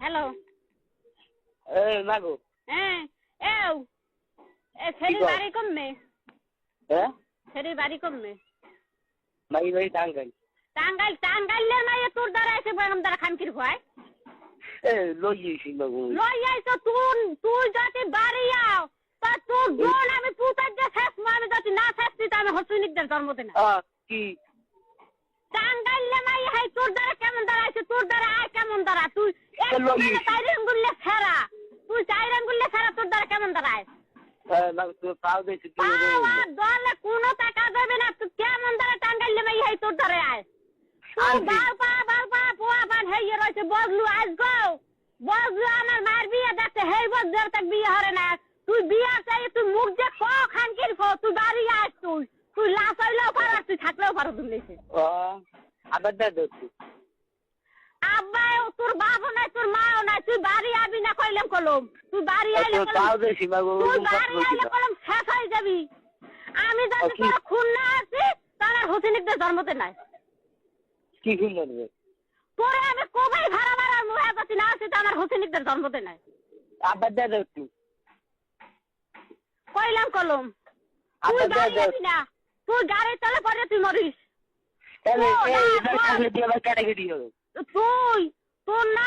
Hello. মাগো। হ্যাঁ এও এ ফেরি বাড়ি কমবে। হ্যাঁ ফেরি বাড়ি কমবে। মাই ভাই টাঙ্গাইল। টাঙ্গাইলে মাইয়ে তোর দ্বারা এসে বেগম দ্বারা খানকির ভয়। লই আইছি মাগো। লই আইছো তুই যদি বাড়ি আও তা তোর বোন আমি পুতার যে শেষ আমি যদি না শেষছি তা আমি হসুনিকদের জন্মতে না। কি টাঙ্গাইলে মাইয়ে হাই তোর দ্বারা কেমন দ্বারা আইছে তোর দ্বারা আয় কেমন দ্বারা তুই চাইরেন গুললে ফেরা তুই চাইরেন গুললে ফেরা তোর দ্বারা কেমন দ্বারা আয়। পাও দেখছি দলে কোনো টাকা দেবে না তুই কেমন দ্বারা টাঙ্গাইলে মাইয়ে হাই তোর দ্বারা আয়। বালপা পোয়া বান হেয়ে রয়েছে বজলু আজ গো বজলু আমার মার বিয়ে দেখতে হেই বজলু তাক বিয়ে হরে না তুই বিয়ে চাই তুই মুখ যে খ খানকির খ তুই বাড়ি আস তুই লাশ হইলেও পারো তুই থাকলেও পারো দুলেছে। আবার দেখছি আব্বা তোর বাবা নাই তোর মাও নাই তুই বাড়ি আবি না কইলাম কলম তুই বাড়ি আইলে পাও দেখছি মাগো। তুই বাড়ি আইলে কলম শেষ হয়ে যাবি। আমি যদি তোর খুন না আছি তাহলে হোসেনিকদের জন্মতে নাই। কি খুন করবে তোরে আমি কবেই ভাড়া ভাড়া মুহে পাচ্ছি না আছি তো আমার হোসেনিকদের জন্মতে নাই। আবার দেখছি কইলাম কলম তুই বাড়ি আবি না তুই গাড়ি চলে পরে তুই মরিস। তাহলে এই ক্যাটাগরি হবে তুই তোর না